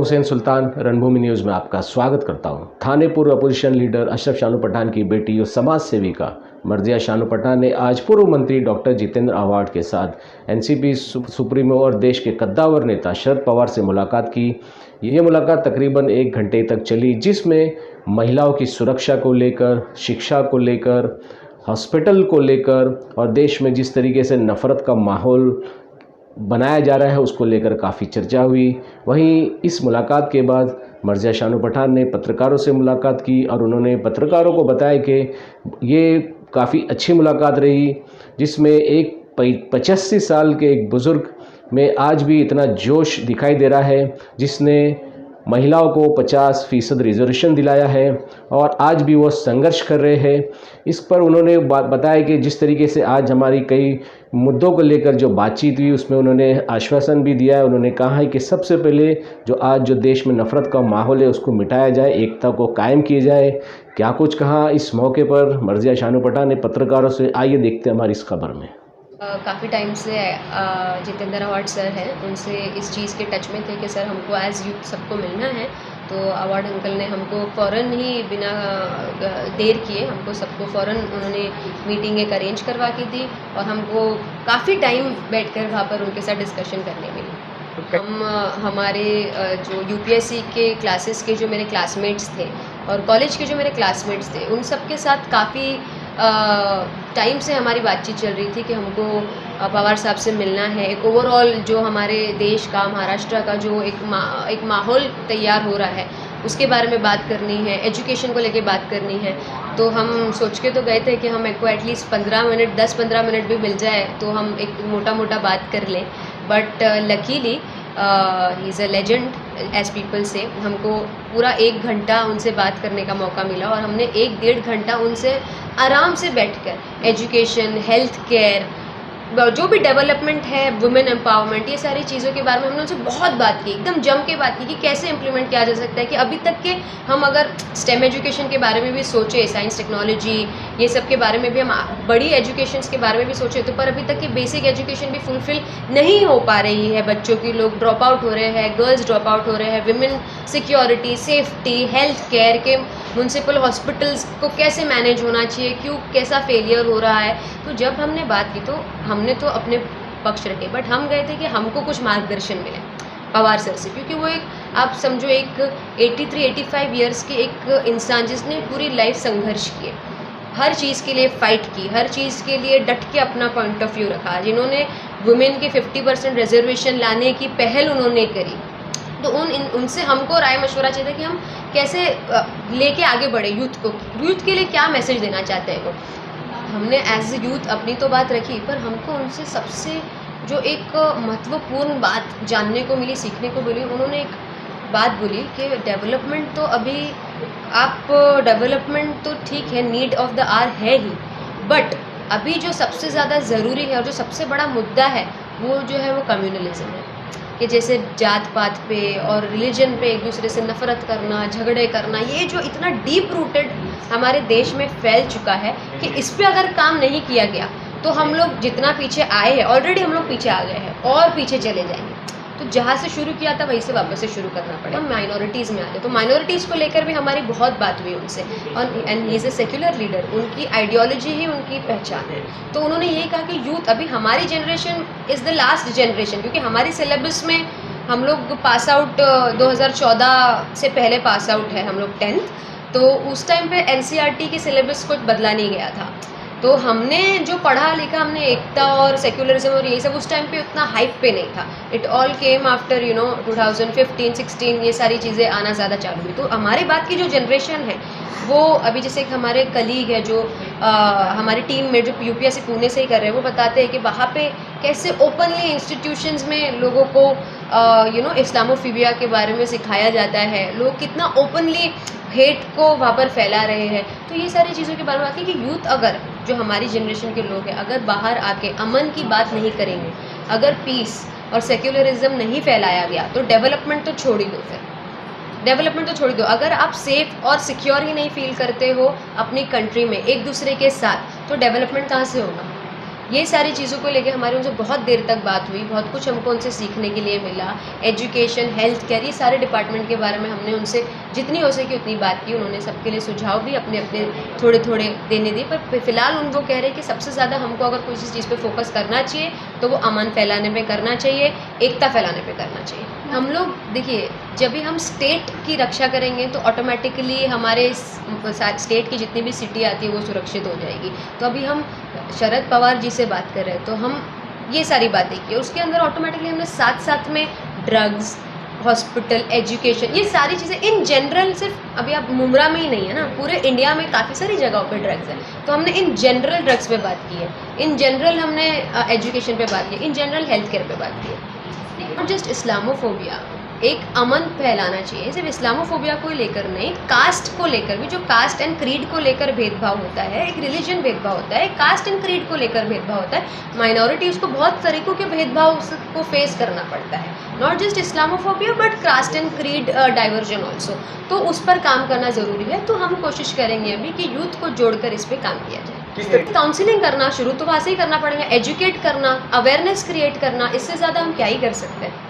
हुसैन सुल्तान, रणभूमि न्यूज़ में आपका स्वागत करता हूं। थाने पूर्व अपोजिशन लीडर अशरफ शानू पठान की बेटी और समाज सेविका मर्जिया शानू पठान ने आज पूर्व मंत्री डॉक्टर जितेंद्र आव्हाड के साथ एनसीपी सुप्रीमो और देश के कद्दावर नेता शरद पवार से मुलाकात की। ये मुलाकात तकरीबन 1 घंटे तक चली, जिसमें महिलाओं की सुरक्षा को लेकर, शिक्षा को लेकर, हॉस्पिटल को लेकर और देश में जिस तरीके से नफ़रत का माहौल बनाया जा रहा है उसको लेकर काफ़ी चर्चा हुई। वहीं इस मुलाकात के बाद मर्जिया शानू पठान ने पत्रकारों से मुलाकात की और उन्होंने पत्रकारों को बताया कि ये काफ़ी अच्छी मुलाकात रही, जिसमें एक 85 साल के एक बुज़ुर्ग में आज भी इतना जोश दिखाई दे रहा है, जिसने महिलाओं को 50% रिजर्वेशन दिलाया है और आज भी वो संघर्ष कर रहे हैं। इस पर उन्होंने बताया कि जिस तरीके से आज हमारी कई मुद्दों को लेकर जो बातचीत हुई उसमें उन्होंने आश्वासन भी दिया है। उन्होंने कहा है कि सबसे पहले जो देश में नफ़रत का माहौल है उसको मिटाया जाए, एकता को कायम किया जाए। क्या कुछ कहा इस मौके पर मर्जिया शानू पठान ने पत्रकारों से, आइए देखते हैं हमारी इस खबर में। काफ़ी टाइम से जितेंद्र आव्हाड सर हैं, उनसे इस चीज़ के टच में थे कि सर हमको एज़ यूथ सबको मिलना है। तो आव्हाड अंकल ने हमको फ़ौरन ही बिना देर किए हमको सबको फ़ौरन उन्होंने मीटिंग एक अरेंज करवा के दी और हमको काफ़ी टाइम बैठकर वहाँ पर उनके साथ डिस्कशन करने मिली। हम हमारे जो यूपीएससी के क्लासेस के जो मेरे क्लासमेट्स थे और कॉलेज के जो मेरे क्लासमेट्स थे, उन सब के साथ काफ़ी टाइम से हमारी बातचीत चल रही थी कि हमको पवार साहब से मिलना है। एक ओवरऑल जो हमारे देश का, महाराष्ट्र का जो एक माहौल तैयार हो रहा है उसके बारे में बात करनी है, एजुकेशन को लेके बात करनी है। तो हम सोच के तो गए थे कि हम को एटलीस्ट 15 मिनट 10-15 मिनट भी मिल जाए तो हम एक मोटा बात कर लें। But luckily he is a legend as people say. हमको पूरा 1 घंटा उनसे बात करने का मौका मिला और हमने 1-1.5 घंटा उनसे आराम से बैठकर एजुकेशन, हेल्थ केयर, जो भी डेवलपमेंट है, वुमेन एम्पावरमेंट, ये सारी चीज़ों के बारे में हमने उनसे बहुत बात की, एकदम जम के बात की कि कैसे इम्प्लीमेंट किया जा सकता है। कि अभी तक के हम अगर स्टेम एजुकेशन के बारे में भी सोचें, साइंस टेक्नोलॉजी ये सब के बारे में भी, हम बड़ी एजुकेशंस के बारे में भी सोचें, तो पर अभी तक की बेसिक एजुकेशन भी फुलफिल नहीं हो पा रही है। बच्चों की लोग ड्रॉप आउट हो रहे हैं, गर्ल्स ड्रॉप आउट हो रहे हैं, women security, safety, health care के म्यूनसिपल हॉस्पिटल्स को कैसे मैनेज होना चाहिए, क्यों कैसा फेलियर हो रहा है। तो जब हमने बात की तो हमने तो अपने पक्ष रखे, बट हम गए थे कि हमको कुछ मार्गदर्शन मिले पवार सर से, क्योंकि वो एक, आप समझो, एक 83-85 ईयर्स के एक इंसान जिसने पूरी लाइफ संघर्ष किए, हर चीज़ के लिए फ़ाइट की, हर चीज़ के लिए डट के अपना पॉइंट ऑफ व्यू रखा, जिन्होंने वुमेन के 50% रिजर्वेशन लाने की पहल उन्होंने करी। तो उनसे हमको राय मशवरा चाहिए था कि हम कैसे लेके आगे बढ़े यूथ के लिए क्या मैसेज देना चाहते हैं वो। हमने एज ए यूथ अपनी तो बात रखी, पर हमको उनसे सबसे जो एक महत्वपूर्ण बात जानने को मिली, सीखने को मिली, उन्होंने एक बात बोली कि डेवलपमेंट तो अभी डेवलपमेंट तो ठीक है, नीड ऑफ द आवर है ही, बट अभी जो सबसे ज़्यादा ज़रूरी है और जो सबसे बड़ा मुद्दा है वो जो है वो कम्युनलिज्म है। कि जैसे जात पात पे और रिलीजन पे एक दूसरे से नफ़रत करना, झगड़े करना, ये जो इतना डीप रूटेड हमारे देश में फैल चुका है कि इस पे अगर काम नहीं किया गया तो हम लोग जितना पीछे आए हैं, ऑलरेडी हम लोग पीछे आ गए हैं और पीछे चले जाएंगे। तो जहाँ से शुरू किया था वहीं से वापस से शुरू करना पड़ेगा। हम माइनॉरिटीज़ में आते, तो माइनॉरिटीज़ को लेकर भी हमारी बहुत बात हुई उनसे, और and he is a secular leader, उनकी आइडियोलॉजी ही उनकी पहचान है। तो उन्होंने यही कहा कि यूथ, अभी हमारी generation is the last generation, क्योंकि हमारी सिलेबस में हम लोग पास आउट 2014 से पहले पास आउट है हम लोग 10th, तो उस टाइम पे एनसीईआरटी के सिलेबस कुछ बदला नहीं गया था। तो हमने जो पढ़ा लिखा, हमने एकता और सेक्युलरिज्म और ये सब उस टाइम पे उतना हाइप पे नहीं था। इट ऑल केम आफ्टर 2015-16 ये सारी चीज़ें आना ज़्यादा चालू हुई। तो हमारे बाद की जो जनरेशन है वो अभी, जैसे एक हमारे कलीग है जो हमारी टीम में जो यूपीएससी पुणे से ही कर रहे हैं, वो बताते हैं कि वहाँ पे कैसे ओपनली इंस्टीट्यूशंस में लोगों को इस्लामोफोबिया के बारे में सिखाया जाता है, लोग कितना ओपनली हेट को वहाँ पर फैला रहे हैं। तो ये सारी चीज़ों के बारे में आती है कि यूथ, अगर जो हमारी जनरेशन के लोग हैं, अगर बाहर आके अमन की बात नहीं करेंगे, अगर पीस और सेक्युलरिज्म नहीं फैलाया गया, तो डेवलपमेंट तो छोड़ ही दो। फिर डेवलपमेंट तो छोड़ दो, अगर आप सेफ और सिक्योर ही नहीं फील करते हो अपनी कंट्री में एक दूसरे के साथ, तो डेवलपमेंट कहाँ से होगा। ये सारी चीज़ों को लेके हमारी उनसे बहुत देर तक बात हुई, बहुत कुछ हमको उनसे सीखने के लिए मिला। एजुकेशन, हेल्थ केयर, ये सारे डिपार्टमेंट के बारे में हमने उनसे जितनी हो सके उतनी बात की। उन्होंने सबके लिए सुझाव भी अपने अपने थोड़े थोड़े देने दिए, पर फ़िलहाल उनको कह रहे हैं कि सबसे ज़्यादा हमको अगर किसी चीज़ पे फोकस करना चाहिए तो वो अमन फैलाने पे करना चाहिए, एकता फैलाने पे करना चाहिए। हम लोग देखिए, जब भी हम स्टेट की रक्षा करेंगे तो ऑटोमेटिकली हमारे स्टेट की जितनी भी सिटी आती है वो सुरक्षित हो जाएगी। तो अभी हम शरद पवार जी से बात कर रहे हैं तो हम ये सारी बातें की, उसके अंदर ऑटोमेटिकली हमने साथ साथ में ड्रग्स, हॉस्पिटल, एजुकेशन, ये सारी चीज़ें इन जनरल, सिर्फ अभी आप मुमरा में ही नहीं है ना, पूरे इंडिया में काफ़ी सारी जगहों पे ड्रग्स है, तो हमने इन जनरल ड्रग्स पे बात की है, इन जनरल हमने एजुकेशन पे बात की, इन जनरल हेल्थ केयर पे बात की है। नॉट जस्ट इस्लामोफोबिया, एक अमन फैलाना चाहिए, सिर्फ इस्लामोफोबिया को लेकर नहीं, कास्ट को लेकर भी, जो कास्ट एंड क्रीड को लेकर भेदभाव होता है, एक रिलीजन भेदभाव होता है, कास्ट एंड क्रीड को लेकर भेदभाव होता है, माइनॉरिटी उसको बहुत तरीक़ों के भेदभाव को फेस करना पड़ता है, not just Islamophobia but caste and creed diversion also, तो उस पर काम करना ज़रूरी है। तो हम कोशिश करेंगे अभी कि यूथ को जोड़कर इस पर काम किया जाए। काउंसलिंग करना शुरू तो वहाँ से ही करना पड़ेगा, एजुकेट करना, अवेयरनेस क्रिएट करना, इससे ज़्यादा हम क्या ही कर सकते हैं।